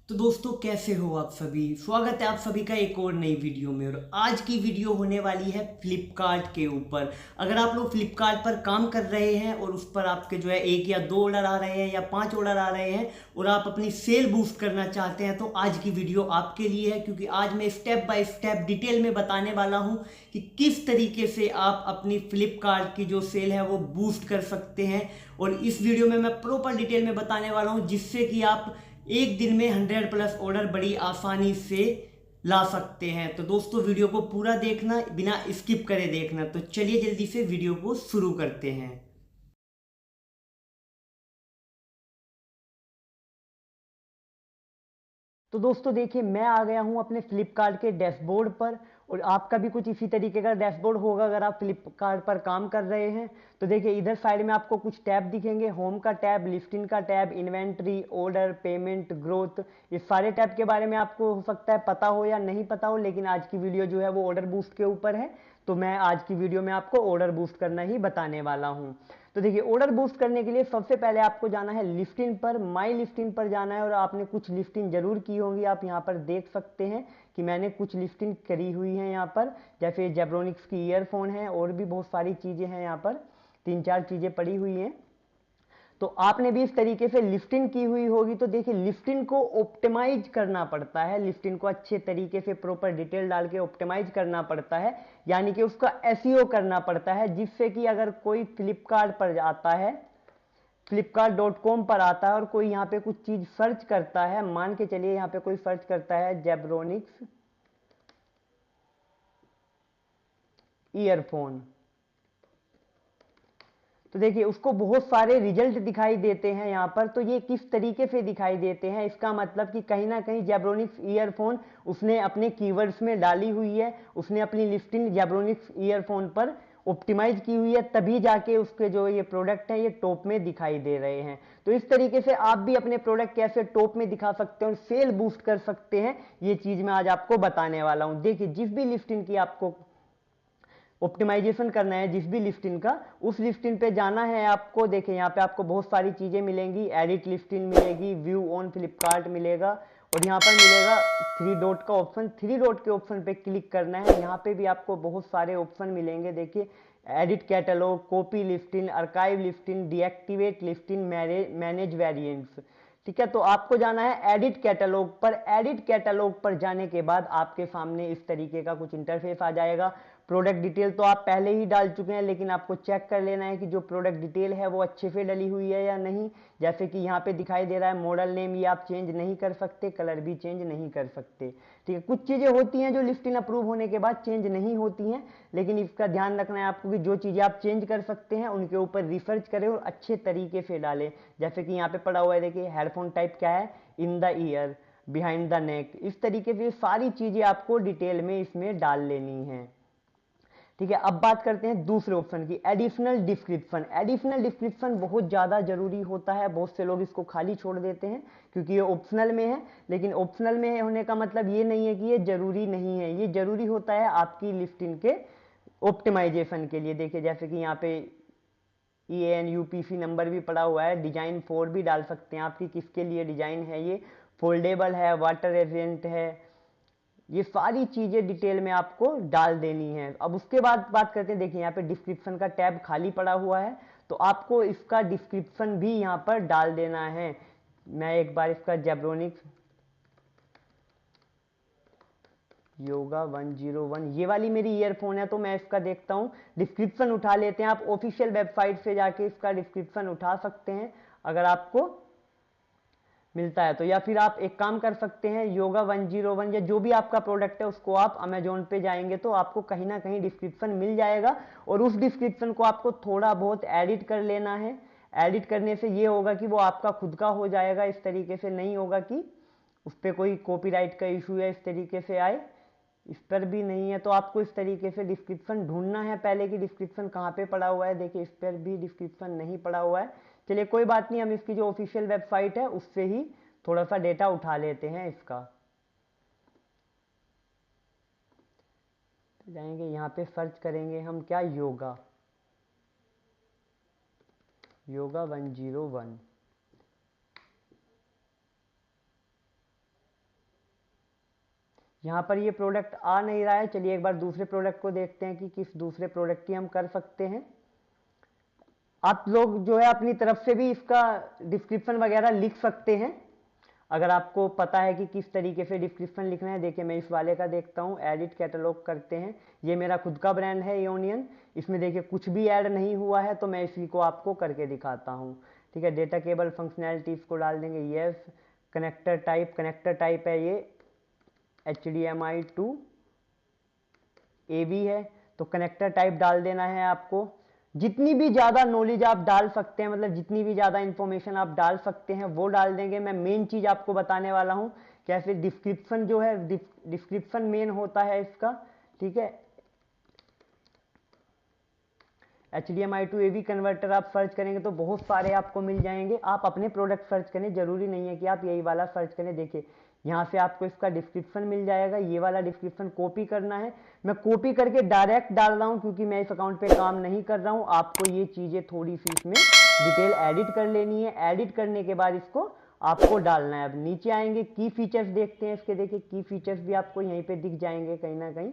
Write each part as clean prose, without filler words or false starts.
तो दोस्तों कैसे हो आप सभी। स्वागत है आप सभी का एक और नई वीडियो में। और आज की वीडियो होने वाली है फ्लिपकार्ट के ऊपर। अगर आप लोग फ्लिपकार्ट पर काम कर रहे हैं और उस पर आपके जो है 1 या 2 ऑर्डर आ रहे हैं या 5 ऑर्डर आ रहे हैं और आप अपनी सेल बूस्ट करना चाहते हैं, तो आज की वीडियो आपके लिए है। क्योंकि आज मैं स्टेप बाय स्टेप डिटेल में बताने वाला हूं कि किस तरीके से आप अपनी फ्लिपकार्ट की जो सेल है वो बूस्ट कर सकते हैं। और इस वीडियो में मैं प्रॉपर डिटेल में बताने वाला हूं जिससे कि आप एक दिन में 100+ ऑर्डर बड़ी आसानी से ला सकते हैं। तो दोस्तों वीडियो को पूरा देखना, बिना स्किप करे देखना। तो चलिए जल्दी से वीडियो को शुरू करते हैं। तो दोस्तों देखिए, मैं आ गया हूं अपने फ्लिपकार्ट के डैशबोर्ड पर। और आपका भी कुछ इसी तरीके का डैशबोर्ड होगा अगर आप फ्लिपकार्ट पर काम कर रहे हैं। तो देखिए, इधर साइड में आपको कुछ टैब दिखेंगे। होम का टैब, लिस्टिंग का tab, inventory, order, payment, growth. इस सारे टैब के बारे में आपको हो सकता है पता हो या नहीं पता हो, लेकिन आज की वीडियो जो है वो ऑर्डर बूस्ट के ऊपर है। तो मैं आज की वीडियो में आपको ऑर्डर बूस्ट करना ही बताने वाला हूं। तो देखिए, ऑर्डर बूस्ट करने के लिए सबसे पहले आपको जाना है लिस्टिंग पर, माई लिस्टिंग पर जाना है। और आपने कुछ लिस्टिंग जरूर की होंगी, आप यहाँ पर देख सकते हैं कि मैंने कुछ लिस्टिंग करी हुई है यहाँ पर। जैसे जेब्रोनिक्स की ईयरफोन है और भी बहुत सारी चीज़ें हैं यहाँ पर, 3-4 चीज़ें पड़ी हुई हैं। तो आपने भी इस तरीके से लिफ्टिंग की हुई होगी। तो देखिए, लिफ्टिंग को ऑप्टिमाइज करना पड़ता है, लिफ्टिंग को अच्छे तरीके से प्रॉपर डिटेल डाल के ऑप्टिमाइज करना पड़ता है, यानी कि उसका एसईओ करना पड़ता है। जिससे कि अगर कोई फ्लिपकार्ट पर आता है, flipkart.com पर आता है और कोई यहाँ पे कुछ चीज सर्च करता है, मान के चलिए यहाँ पे कोई सर्च करता है जेब्रोनिक्स ईयरफोन। तो देखिए, उसको बहुत सारे रिजल्ट दिखाई देते हैं यहाँ पर। तो ये किस तरीके से दिखाई देते हैं, इसका मतलब कि कहीं ना कहीं जेब्रोनिक्स ईयरफोन उसने अपने कीवर्ड्स में डाली हुई है, उसने अपनी लिस्टिंग जेब्रोनिक्स ईयरफोन पर ऑप्टिमाइज की हुई है, तभी जाके उसके जो ये प्रोडक्ट हैं ये टॉप में दिखाई दे रहे हैं। तो इस तरीके से आप भी अपने प्रोडक्ट कैसे टॉप में दिखा सकते हैं और सेल बूस्ट कर सकते हैं, ये चीज मैं आज आपको बताने वाला हूं। देखिए, जिस भी लिस्टिंग की आपको ऑप्टिमाइजेशन करना है, जिस भी लिस्टिंग का, उस लिस्टिंग पे जाना है आपको। देखिए, यहाँ पे आपको बहुत सारी चीज़ें मिलेंगी। एडिट लिस्टिंग मिलेगी, व्यू ऑन फ्लिपकार्ट मिलेगा, और यहाँ पर मिलेगा 3 डॉट का ऑप्शन। 3 डॉट के ऑप्शन पे क्लिक करना है। यहाँ पे भी आपको बहुत सारे ऑप्शन मिलेंगे। देखिए, edit catalogue, copy listing, archive listing, deactivate listing, manage variants. ठीक है, तो आपको जाना है एडिट कैटलॉग पर। एडिट कैटलॉग पर जाने के बाद आपके सामने इस तरीके का कुछ इंटरफेस आ जाएगा। प्रोडक्ट डिटेल तो आप पहले ही डाल चुके हैं, लेकिन आपको चेक कर लेना है कि जो प्रोडक्ट डिटेल है वो अच्छे से डली हुई है या नहीं। जैसे कि यहाँ पे दिखाई दे रहा है मॉडल नेम, ये आप चेंज नहीं कर सकते, कलर भी चेंज नहीं कर सकते। ठीक है, कुछ चीज़ें होती हैं जो लिस्टिंग अप्रूव होने के बाद चेंज नहीं होती हैं, लेकिन इसका ध्यान रखना है आपको कि जो चीज़ें आप चेंज कर सकते हैं उनके ऊपर रिसर्च करें और अच्छे तरीके से डालें। जैसे कि यहाँ पे पड़ा हुआ है, देखिए, हेडफोन टाइप क्या है, in the year, behind the neck. इस तरीके से सारी चीज़ें आपको डिटेल में इसमें डाल लेनी है। ठीक है, अब बात करते हैं दूसरे ऑप्शन की, एडिशनल डिस्क्रिप्शन। एडिशनल डिस्क्रिप्शन बहुत ज़्यादा जरूरी होता है, बहुत से लोग इसको खाली छोड़ देते हैं क्योंकि ये ऑप्शनल में है। लेकिन ऑप्शनल में होने का मतलब ये नहीं है कि ये जरूरी नहीं है, ये जरूरी होता है आपकी लिस्टिंग के ऑप्टिमाइजेशन के लिए। देखिए, जैसे कि यहाँ पे EAN UPC नंबर भी पड़ा हुआ है, डिजाइन 4 भी डाल सकते हैं आपकी किसके लिए डिजाइन है, ये फोल्डेबल है, वाटर रेजिस्टेंट है, ये सारी चीजें डिटेल में आपको डाल देनी है। अब उसके बाद बात करते हैं, देखिए यहाँ पे डिस्क्रिप्शन का टैब खाली पड़ा हुआ है, तो आपको इसका डिस्क्रिप्शन भी यहाँ पर डाल देना है। मैं एक बार इसका जेब्रोनिक्स योगा 101, ये वाली मेरी ईयरफोन है, तो मैं इसका देखता हूँ डिस्क्रिप्शन उठा लेते हैं। आप ऑफिशियल वेबसाइट से जाके इसका डिस्क्रिप्शन उठा सकते हैं अगर आपको मिलता है तो। या फिर आप एक काम कर सकते हैं, योगा 101 या जो भी आपका प्रोडक्ट है उसको आप अमेजोन पे जाएंगे तो आपको कहीं ना कहीं डिस्क्रिप्शन मिल जाएगा, और उस डिस्क्रिप्शन को आपको थोड़ा बहुत एडिट कर लेना है। एडिट करने से ये होगा कि वो आपका खुद का हो जाएगा, इस तरीके से नहीं होगा कि उस पर कोई कॉपीराइट का इशू है इस तरीके से आए, इस पर भी नहीं है। तो आपको इस तरीके से डिस्क्रिप्शन ढूंढना है पहले कि डिस्क्रिप्शन कहाँ पे पड़ा हुआ है। देखिए, इस पर भी डिस्क्रिप्शन नहीं पड़ा हुआ है। चलिए कोई बात नहीं, हम इसकी जो ऑफिशियल वेबसाइट है उससे ही थोड़ा सा डेटा उठा लेते हैं इसका। तो जाएंगे यहाँ पे, सर्च करेंगे हम क्या, योगा योगा 101। यहाँ पर ये प्रोडक्ट आ नहीं रहा है। चलिए एक बार दूसरे प्रोडक्ट को देखते हैं कि किस दूसरे प्रोडक्ट की हम कर सकते हैं। आप लोग जो है अपनी तरफ से भी इसका डिस्क्रिप्शन वगैरह लिख सकते हैं, अगर आपको पता है कि किस तरीके से डिस्क्रिप्शन लिखना है। देखिए मैं इस वाले का देखता हूँ, एडिट कैटलॉग करते हैं। ये मेरा खुद का ब्रांड है एओनियन, इसमें देखिए कुछ भी ऐड नहीं हुआ है, तो मैं इसी को आपको करके दिखाता हूँ। ठीक है, डेटा केबल फंक्शनैलिटी इसको डाल देंगे यस। कनेक्टर टाइप है ये HDMI to AV है, तो कनेक्टर टाइप डाल देना है आपको। जितनी भी ज़्यादा नॉलेज आप डाल सकते हैं, मतलब जितनी भी ज़्यादा इंफॉर्मेशन आप डाल सकते हैं वो डाल देंगे। मैं मेन चीज़ आपको बताने वाला हूँ कैसे डिस्क्रिप्शन जो है, डिस्क्रिप्शन मेन होता है इसका। ठीक है, HDMI to AV कन्वर्टर आप सर्च करेंगे तो बहुत सारे आपको मिल जाएंगे। आप अपने प्रोडक्ट सर्च करें, जरूरी नहीं है कि आप यही वाला सर्च करें। देखिए यहाँ से आपको इसका डिस्क्रिप्शन मिल जाएगा, ये वाला डिस्क्रिप्शन कॉपी करना है। मैं कॉपी करके डायरेक्ट डाल रहा हूँ क्योंकि मैं इस अकाउंट पे काम नहीं कर रहा हूँ। आपको ये चीज़ें थोड़ी सी इसमें डिटेल एडिट कर लेनी है। एडिट करने के बाद इसको आपको डालना है। अब नीचे आएंगे, की फीचर्स देखते हैं इसके। देखिए की फीचर्स भी आपको यहीं पे दिख जाएंगे कहीं ना कहीं,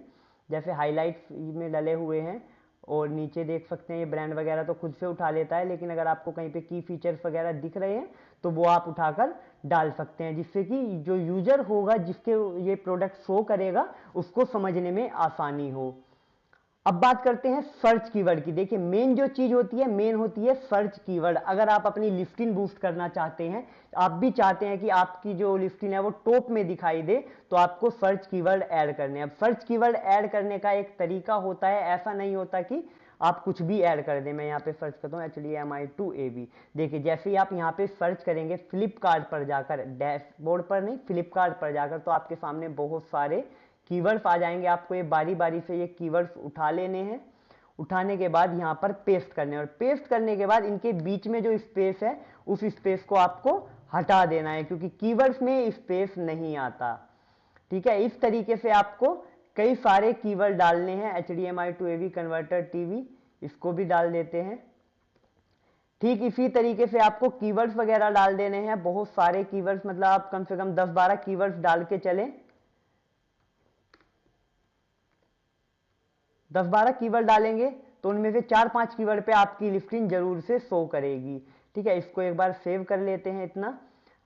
जैसे हाईलाइट्स में डले हुए हैं। और नीचे देख सकते हैं ये ब्रांड वगैरह तो खुद से उठा लेता है, लेकिन अगर आपको कहीं पे की फीचर्स वगैरह दिख रहे हैं तो वो आप उठाकर डाल सकते हैं, जिससे कि जो यूजर होगा जिसके ये प्रोडक्ट शो करेगा उसको समझने में आसानी हो। अब बात करते हैं सर्च कीवर्ड की। देखिए मेन जो चीज होती है, मेन होती है सर्च कीवर्ड। अगर आप अपनी लिस्टिंग बूस्ट करना चाहते हैं, आप भी चाहते हैं कि आपकी जो लिस्टिंग है वो टॉप में दिखाई दे, तो आपको सर्च कीवर्ड ऐड करने हैं। अब सर्च कीवर्ड ऐड करने का एक तरीका होता है, ऐसा नहीं होता कि आप कुछ भी ऐड कर दें। मैं यहाँ पे सर्च करता हूँ HDMI to AV। देखिए जैसे ही आप यहाँ पे सर्च करेंगे फ्लिपकार्ट पर जाकर, डैशबोर्ड पर नहीं फ्लिपकार्ट पर जाकर, तो आपके सामने बहुत सारे कीवर्ड्स आ जाएंगे। आपको ये बारी बारी से ये कीवर्ड्स उठा लेने हैं। उठाने के बाद यहाँ पर पेस्ट करने हैं, और पेस्ट करने के बाद इनके बीच में जो स्पेस है उस स्पेस को आपको हटा देना है, क्योंकि कीवर्ड्स में स्पेस नहीं आता। ठीक है, इस तरीके से आपको कई सारे कीवर्ड डालने हैं। HDMI to AV converter TV, इसको भी डाल देते हैं। ठीक इसी तरीके से आपको कीवर्ड्स वगैरह डाल देने हैं, बहुत सारे कीवर्ड्स, मतलब आप कम से कम 10-12 कीवर्ड्स डाल के चलें। 10-12 कीवर्ड डालेंगे तो उनमें से 4-5 कीवर्ड पे आपकी लिस्टिंग जरूर से शो करेगी। ठीक है, इसको एक बार सेव कर लेते हैं इतना।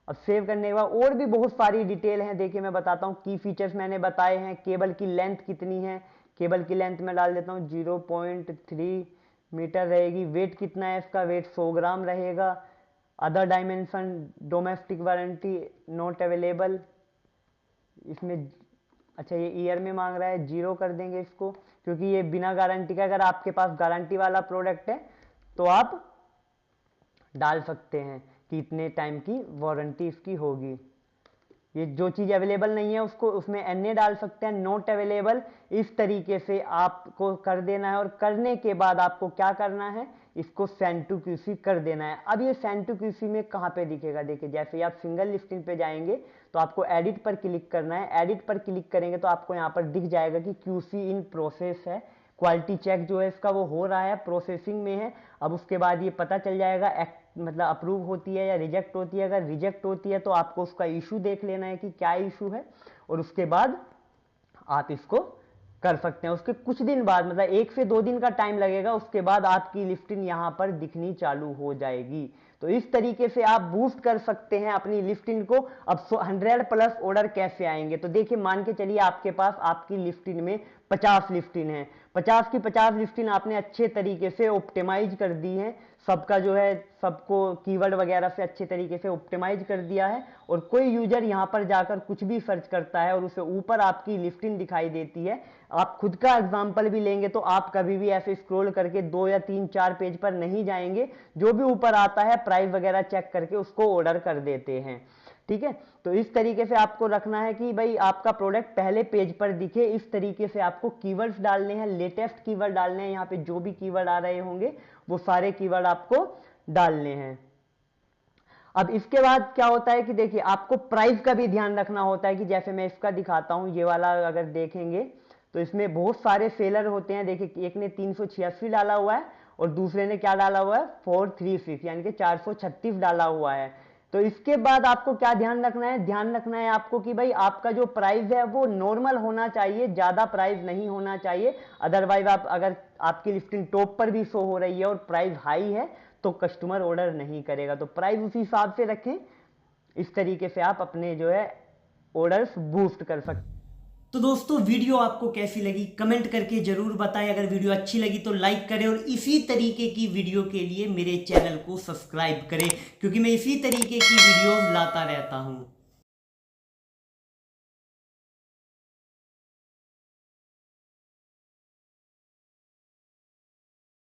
अब सेव करने के बाद और भी बहुत सारी डिटेल है। देखिए मैं बताता हूँ, की फीचर्स मैंने बताए हैं। केबल की लेंथ कितनी है, केबल की लेंथ में डाल देता हूँ 0.3 मीटर रहेगी। वेट कितना है इसका, वेट 100 ग्राम रहेगा। Other dimension, domestic warranty not available, इसमें अच्छा ये ईयर में मांग रहा है, 0 कर देंगे इसको, क्योंकि ये बिना गारंटी का। अगर आपके पास गारंटी वाला प्रोडक्ट है तो आप डाल सकते हैं कि इतने टाइम की वारंटी इसकी होगी। ये जो चीज़ अवेलेबल नहीं है उसको उसमें NA डाल सकते हैं, नॉट अवेलेबल। इस तरीके से आपको कर देना है, और करने के बाद आपको क्या करना है, इसको सेंड टू QC कर देना है। अब ये सेंड टू QC में कहाँ पे दिखेगा, देखिए जैसे ही आप सिंगल लिस्टिंग पे जाएंगे तो आपको एडिट पर क्लिक करना है। एडिट पर क्लिक करेंगे तो आपको यहाँ पर दिख जाएगा कि QC इन प्रोसेस है, क्वालिटी चेक जो है इसका वो हो रहा है, प्रोसेसिंग में है। अब उसके बाद ये पता चल जाएगा मतलब अप्रूव होती है या रिजेक्ट होती है। अगर रिजेक्ट होती है तो आपको उसका इशू देख लेना है कि क्या इशू है, और उसके बाद आप इसको कर सकते हैं। उसके कुछ दिन बाद, मतलब 1 से 2 दिन का टाइम लगेगा, उसके बाद आपकी लिस्टिंग यहाँ पर दिखनी चालू हो जाएगी। तो इस तरीके से आप बूस्ट कर सकते हैं अपनी लिस्टिंग को। अब 100+ ऑर्डर कैसे आएंगे, तो देखिए मान के चलिए आपके पास आपकी लिस्टिंग में 50 लिस्टिंग है। 50 की 50 लिस्टिंग आपने अच्छे तरीके से ऑप्टिमाइज कर दी है, सबका जो है सबको कीवर्ड वगैरह से अच्छे तरीके से ऑप्टिमाइज कर दिया है। और कोई यूजर यहाँ पर जाकर कुछ भी सर्च करता है और उसे ऊपर आपकी लिस्टिंग दिखाई देती है। आप खुद का एग्जांपल भी लेंगे तो आप कभी भी ऐसे स्क्रॉल करके 2 या 3-4 पेज पर नहीं जाएंगे, जो भी ऊपर आता है प्राइस वगैरह चेक करके उसको ऑर्डर कर देते हैं। ठीक है, तो इस तरीके से आपको रखना है कि भाई आपका प्रोडक्ट पहले पेज पर दिखे। इस तरीके से आपको कीवर्ड्स डालने हैं, लेटेस्ट कीवर्ड डालने हैं। यहाँ पे जो भी कीवर्ड आ रहे होंगे वो सारे कीवर्ड आपको डालने हैं। अब इसके बाद क्या होता है कि देखिए आपको प्राइस का भी ध्यान रखना होता है, कि जैसे मैं इसका दिखाता हूं, ये वाला अगर देखेंगे तो इसमें बहुत सारे सेलर होते हैं। देखिए एक ने 386 डाला हुआ है और दूसरे ने क्या डाला हुआ है, 436 यानी कि 436 डाला हुआ है। तो इसके बाद आपको क्या ध्यान रखना है, ध्यान रखना है आपको कि भाई आपका जो प्राइस है वो नॉर्मल होना चाहिए, ज्यादा प्राइस नहीं होना चाहिए। अदरवाइज आप अगर आपकी लिस्टिंग टॉप पर भी शो हो रही है और प्राइस हाई है तो कस्टमर ऑर्डर नहीं करेगा। तो प्राइस उसी हिसाब से रखें, इस तरीके से आप अपने जो है ऑर्डर्स बूस्ट कर सकते हैं। तो दोस्तों वीडियो आपको कैसी लगी कमेंट करके जरूर बताएं। अगर वीडियो अच्छी लगी तो लाइक करें और इसी तरीके की वीडियो के लिए मेरे चैनल को सब्सक्राइब करें, क्योंकि मैं इसी तरीके की वीडियो लाता रहता हूं।